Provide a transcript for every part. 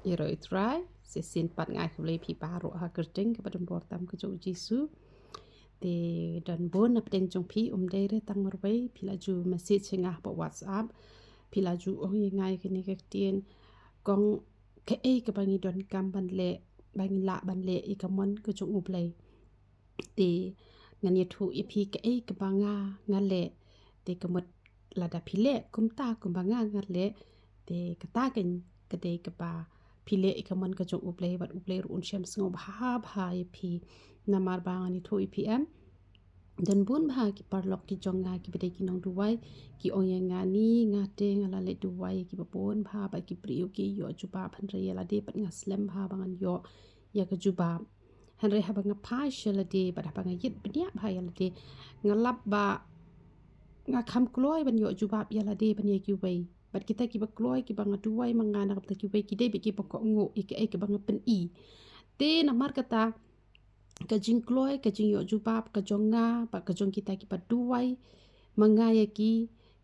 Iroi try sesin pat ngai kule pi paro ha kerting ke padam bortam ke jo jisu te dan bon ap teng jong pi dei re tang marwei pi la ju message ngah pa whatsapp pi la ju ong ye ngai ke ni ke tien kong ke ke bangi don kam ban le bangi la ban le I ka mon ke jo U Blei te ngan ye thu I pi ke banga ngale te kemut lada pi le kum ta kum banga ngale te kata ken kete ke pa pile ikaman ka jong U Blei bat U Blei ruun syam sengo bha pi namar bangan itu IPM dan bun bha ki parlok ki jonga ki bede ki nong duwai ki oye ngani ngate ngala le duwai ki babon bha ba ki priu ki yo juba phan re la de pat ngaslem bha bangan yo ya ka juba han re ha banga pa shela de ba ha banga yit bnya bha ya la de ngalap ba nga kham kloi ban yo juba ya la de ban ye ki wei bat kita ki ba kloi ki banga duwai mangana ka ki wei ki de be ki pokok ngo ki banga pen I te namar kata ka jing kloi ka jing yo jubab ka jonga pa ka jong kita ki pa duwai mangaya ki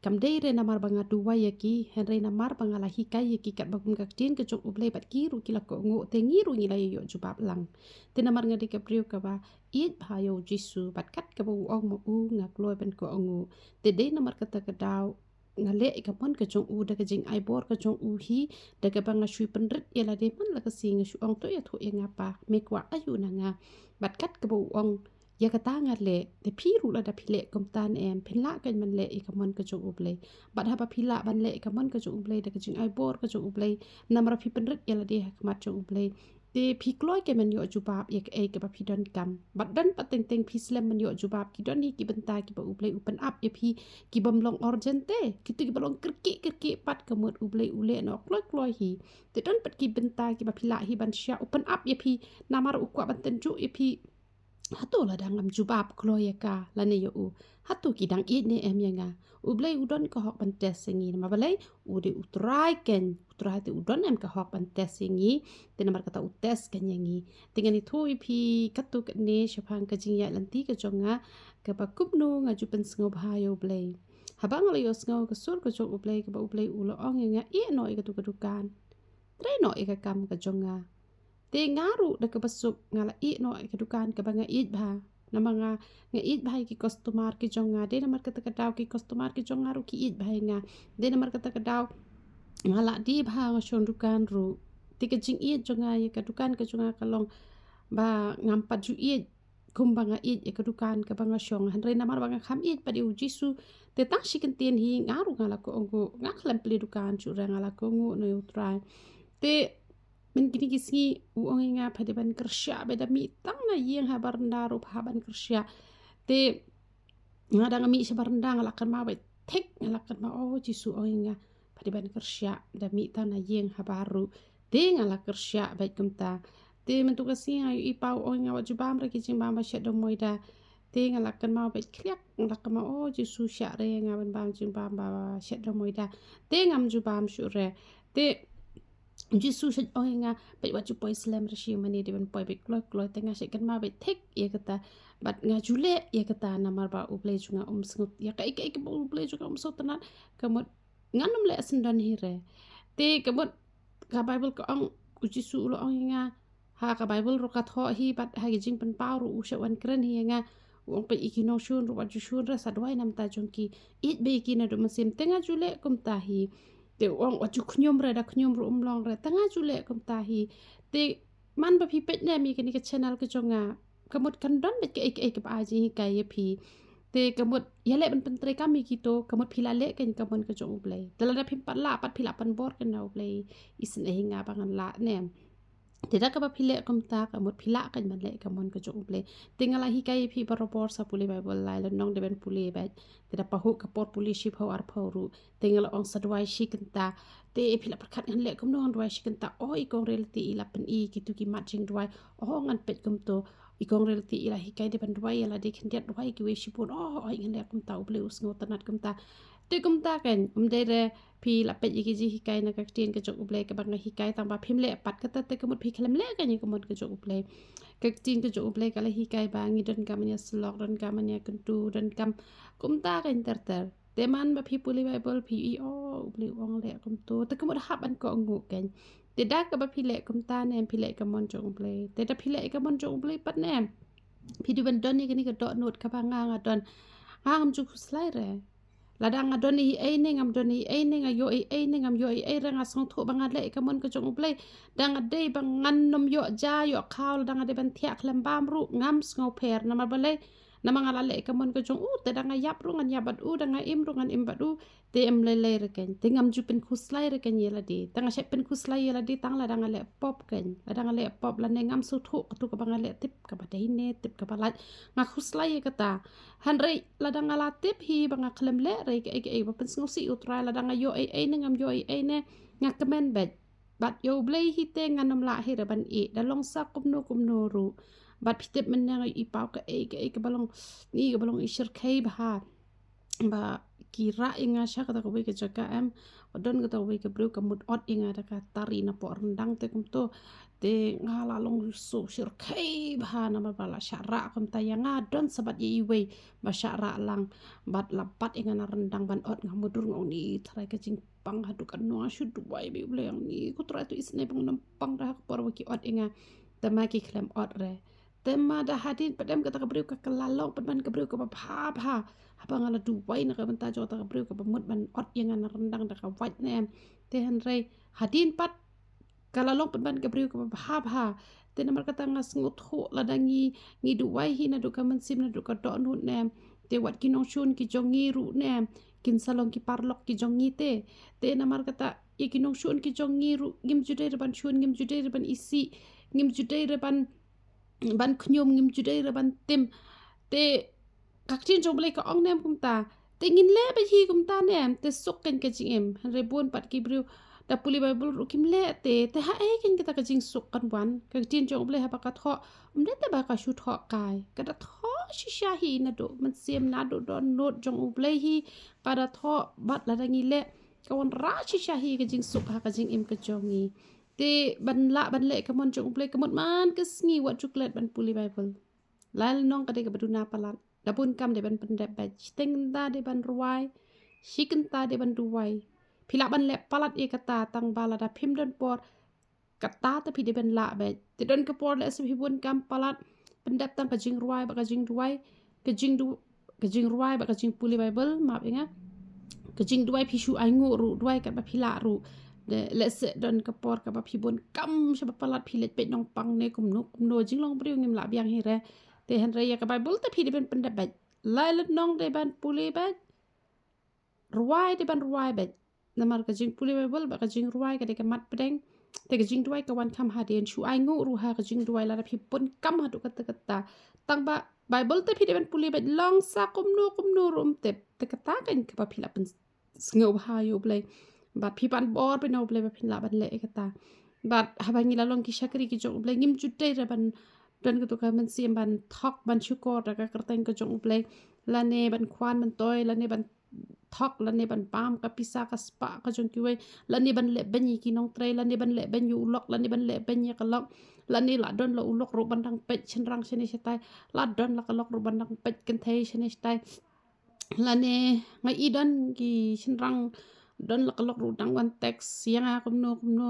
kam dei re namar banga duwai ya ki henre namar banga la hikai ya ki kat bagum ka tin ka jong U Blei bat ki ru ki la ko ngo te ngiru ngi la yo jubab lang te namar ngadi ka priu ka ba it bha yo jisu bat kat ka bu ong mo u nga kloi ben ko ongu te dei namar kata ka daw ngale ka pon ka jong U da ka jing ai bor ka jong U hi da ka banga shui penrit ya la de man la ka sing shu ong to ya tho ya ngapa me kwa ayu na nga bat kat ka bu ong ya ka ta ngat le te phiru la da phile kom tan em phila kan man le ka mon ka jong U Blei bat ha ba phila ban le ka mon ka jong U Blei da ka jing ai bor ka jong U Blei namra phi penrit ya la de ha mat jong U Blei te phi kloi ke man yo jubab ya ke ba phi don kam bat dan pateng teng phi slem man yo jubab ki don ni ki benta ki ba U Blei open up ya phi ki bom long urgente ki tu ki balong kerki pat ke mut U Blei ule no kloi hi te don pat ki benta ki ba phila hi ban sha open up ya phi namar u kwa ban tenju ya phi hatu la dangam jubab kloya ka la ne yo u hatu ki dang it ne em yanga U Blei udon ka hok ban tes singi ma balai u de utrai ken utrai te udon em ka hok ban tes singi te namar kata u tes ken yangi tingani thui pi katu ne shapang ka jing ya lanti ka jonga ka ba kumno nga jupen sngo bha yo Blei habang la yo sngo ka sur ka jong U Blei ka ba U Blei u lo ong yanga e no e ka tu ka dukan tre no e ka kam ka jonga te ngaru da ka basuk ngala I no ka dukan ka banga I bha na mga nga I bha ki customer ki jonga de namar kata ka daw ki customer ki jonga ru ki I bha nga de namar kata ka daw ngala di bha nga shon dukan ru ti ka jing I jonga ya ka dukan ka jonga ka long ba ngampat ju I kum banga I ya ka dukan ka banga shong han re namar banga kham I pa di u jisu te tang shikin tien hi ngaru ngala ko ongo ngaklam pli dukan chu ra ngala ko ngo no yu try te men gini gisi uang nga padaban kersya beda mi tang na yeng habar ndaru pahaban kersya te ngada ngami sabar ndang lakan ma bet tek ngalakan ma oh jisu ong nga padaban kersya da mi tang na yeng habaru te ngala kersya bet kumta te mentugasi ayu ipau ong nga wajubam ra kijing bamba syado moida te ngalakan ma bet kliak ngalakan ma oh jisu sya re nga ban bam jing bamba syado moida te ngam jubam syure te jisu sej nga bet waju poi slam rashi mani de ban poi bet kloi tengah sek kan ma bet tek ya kata bat nga jule ya kata namar ba U Blei juga sngut ya kai ke U Blei juga so tenat kemut nganum le sendan hire te kemut ka bible ko ong jisu lo ong nga ha ka bible ro kat ho hi bat ha jing pen pau ru usha wan kren hi nga wong pe ikino shun ru waju shun ra sadwai nam ta jongki it be ikina do mesim tengah jule kum tahi te wong waju khnyum ra da khnyum ru umlong ra tengah jule kum tahi te man ba phi pet ne mi ke channel ke jonga kamut kan don bet ke ba ji kai ye phi te kamut yale ban pentre kami kito kamut phila le ken kamon ke jong U Blei dalada phim patla pat phila pan bor ken na U Blei isne hinga bangan la nem tidak ka ba phile kom ta ka mut phila kan man le ka mon ka jong U Blei tingala hi kai phi barobor sa puli bible lai lo nong de ben puli ba tidak pahu ka por puli ship ho ar phoru tingala ong sadwai shi kenta te phila prakhat han le kom nong dwai shi kenta o I kong reality ila pen I kitu ki matching dwai o ngan pet kom to I kong reality ila hi kai de ben dwai ila de khendiat dwai ki we shi pun o ai ngan le kom ta U Blei us ngo tanat kom ta te kom ta kan de re phi la pet yiki ji hikai na ka tin ka jok U Blei ka bang hikai tang ba phim le pat ka ta te ka mut phi khlem le ka ni ka mut ka jok U Blei ka tin ka jok U Blei ka la hikai ba ngi don ka manya slok don ka manya kentu don kam kum ta ka inter ter te man ba phi puli bible phi I o U Blei ong le kum tu te ka mut hap an ko ngu ken te da ka ba phile kum ta nem phile ka mon jong blei te da phile ka mon jong blei pat nem phi du ban don ni ka do not ka ba nga don ngam ju khuslai re ladang adon I ai ne ngam don I ai ne nga yo ai ne ngam yo ai ra nga song tho banga le ka mon ka jong blei dang ade bang ngan nom yo ja yo khaul dang ade ban thia khlam bam ru ngam sngo per na ma bale na mga lale ka mon ka jong te dang yap ru ngan yabat dang im ru ngan im badu te em le re ken te ngam ju pen khuslai re ken yela di tang se pen khuslai yela di tang la dang le pop ken la dang le pop la ne ngam su tho ka tu ka banga le tip ka ba dei ne tip ka ba la nga khuslai ka ta han re la dang la tip hi banga khlem le re ke ba pen sngo si utra la dang yo ai ne ngam yo ai ne nga kemen bet bat yo blei hi te nganom la hi re ban I da long sa kum no ru bat pitip men nga I pau ka ke balong ni ka balong I shir kai ba ba kira inga sha ka ko ke jaka em odon ka we ke bru ka mut ot inga da ka tari na po rendang te kum to te ngala long so shir kai ba na ma bala syara kum ta yang adon sabat ye we ba syara lang bat lapat inga na rendang ban ot ngamudur ngong ni trai ka jing pang hadu kan no shu duai be ble yang ni ko tra tu isne pang nampang dah por ki ot inga tema ki klem ot re tema dah hadin padam kata ka bru ka kelalong padan ka bru ka ba ha apa ngala duwai na ka banta jota ka bru ka bamut ban ot yang na rendang da ka wat nem te han re hadin pat kalalong padan ka bru ka ba te na mar kata ngas ngut ho la dangi ngi duwai hi na do ka mansim na do ka do nu nem te wat ki nong shun ki jongi ru nem kin salong ki parlok ki jongi te na mar kata ki nong shun ki jongi ru ngim jude ban shun ngim jude ban isi ngim jude ban knyum ngim jude ban tim te kakchin jong blei ka ong nem kum ta te ngin le ba hi kum ta nem te sok ken ke jing em han re bon pat ki bru da puli bible ru kim le te ha e ken kita ka jing sok kan wan kakchin jong blei ha pa ka tho le te ba ka shu tho kai ka da tho shi sha hi na do man sem na do don not jong blei hi ka da tho bat la da ngi le ka wan ra shi sha hi ka jing sok ha ka jing em ka jongi te ban le ka mon jong blei ka mon man ka sngi wat chuklet ban puli bible lal nong ka de ka badu na palat dapun kam de ban pendep ba steng ta de ban ruai shiken ta de ban ruai phila ban le palat e kata tang bala da phim don por kata ta phi de ban la ba te don ka por le se bun kam palat pendep tang ka jing ruai ba ka jing ruai ka jing ruai ba ka jing puli bible ma inga ka jing ruai phi shu ai ngu ru ruai ka ba phila ru de le se don ka por ka ba phi bun kam sha ba palat phi le pe nong pang ne kum no jing long briu ngim la biang hi re te han raya ka bible te phi de ben pendep ba lai let nong de ban puli ba ruai de ban ruai ba namar ka jing puli bible ba ka jing ruai ka de ka mat pedeng te ka jing ruai ka wan kam ha de shu ai ngu ru ha ka jing ruai la phi pun kam ha du kata tang ba bible te phi de ban puli ba long sa kum no rum te kata kan ka ba phi la pen ngau ha yo blai ba phi pan bor pe no blai ba phin la ban le kata bat ha ba ngi la long ki shakri ki jong blai ngim jutte re ban dan ka tu ka man siam ban thok ban shukor da ka kerteng ka jong blai la ne ban kwan ban toy la ne ban thok la ne ban pam ka pisa ka spa ka jong ki we la ne ban le ben yi ki nong tre la ne ban le ben yu lok la ne ban le ben ya ka lok la ne la don la u lok ro ban dang pet chen rang chene setai la don la ka lok ro ban dang pet kan thai chene setai la ne ngai i don ki chen rang don la ka lok ro dang wan text yang a kum no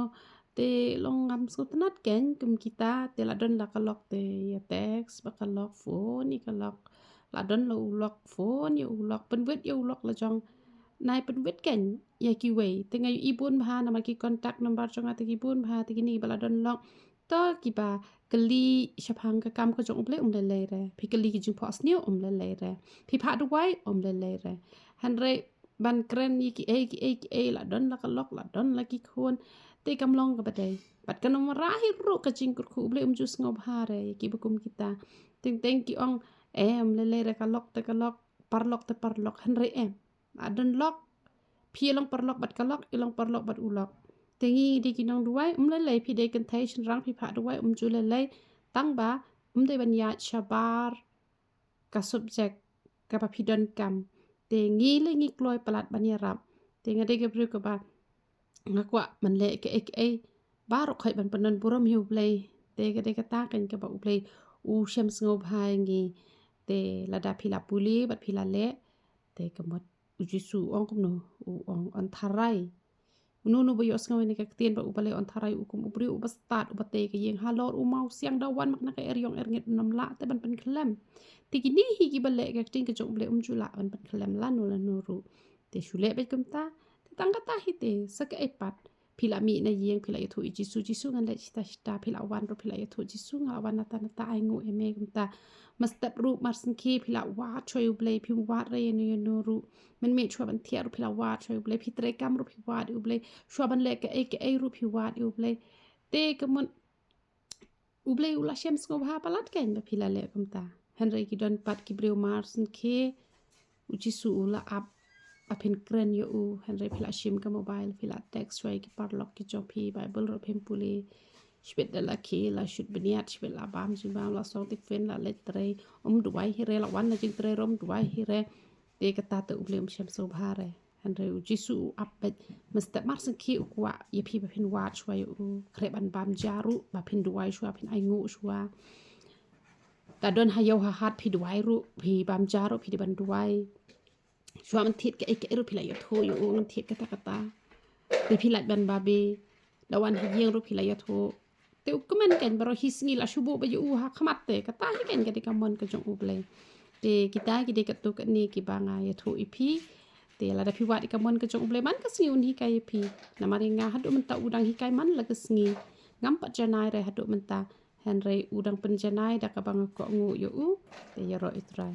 te long ngam so tanat ken kum kita te la don la ka lok te ya text ba ka lok phone ni ka lok la don la u lok phone ya u lok pen wet ya u lok la jong nai pen wet ken ya ki we te ngai i bun bha na ma ki contact number jong ate ki bun bha te ki ni ba la don lok to ki ba kali shapang ka kam ka jong ble le re phi kali ki jing pos new le re phi pha du wai le re han re ban kren yi ki e la don la ka lok la don la ki khon te kam long ka badai bat kan rahi ru ka jing kur khu ble jus ngob ha re ki bukum kita teng ki ong le re ka lok te ka lok parlok han re adon lok phi long parlok bat ka lok ilong parlok bat ulok tengi di ki nong duai le phi de kan thai shin rang phi pha duai ju le tang ba de ban ya shabar ka subject ka pa phi don kam tengi le ngi kloi palat ban ya rap tenga de ke bru ka ba ngakwa man le ke baru khai ban panon buram hiu play te ke ka ta kan ke ba u play u shem sngob hai ngi te la da phila puli bat phila le te ka mot u jisu ong kum no u ong an tharai Unu bayos ngawen ni kaktian ba ubale on tarai ukum ubri ubastat ubate ke yeng halor umau siang dawan makna ke eryong erngit nam la te ban pen klem tiki ni higi bale kaktin ke jong ble jula ban pen klem lanu lanuru te shule be kumta te tangkata hite sake epat pila mi na yeng pila itu jisu jisu ngan le cita cita pila wan ro pila itu jisu nga wan nata nata aingu eme kumta mastap ru marsen ki pila wa choy uble pi wa re nuru men me chwa ban tiar pila wa choy uble pi tre kam ru pi wa uble chwa ban le ke e ru pi wa uble te kemon uble ula shem sko ba palat ken ba pila le kumta henry ki don pat ki breu marsen ke ujisu ula ap apin kren yo u henry pila shim ka mobile pila text way ki parlok ki jopi bible ro pem puli shbet de la ki la shut beniat shbet la bam jin bam la so tik fen la letre duai hire la wan na jing tre rom duai hire te kata te ublem shem so bhare henry ujisu apet mesta marsen ki ukwa ye pi ba pin watch way u kre ban bam jaru ba pin duai shwa pin aingu shwa ta don hayo ha hat pi duai ru pi bam jaru pi ban duai shwa man thit ke ru pila yo tho yo man thit kata kata te pila ban babe dawan hieng ru pila yo tho te ukumen ken baro hisngi la shubu ba yo ha khamat te kata hi ken ke kamon ke jong uble te kita ki de katu ke ni ki banga yo tho ipi te la da pi wat kamon ke jong uble man ka si un hi kai pi na mari nga hadu men ta udang hi kai man la ke sngi ngam pa janai re hadu men ta henry udang penjanai da ka banga ko ngu yo u te yo ro itrai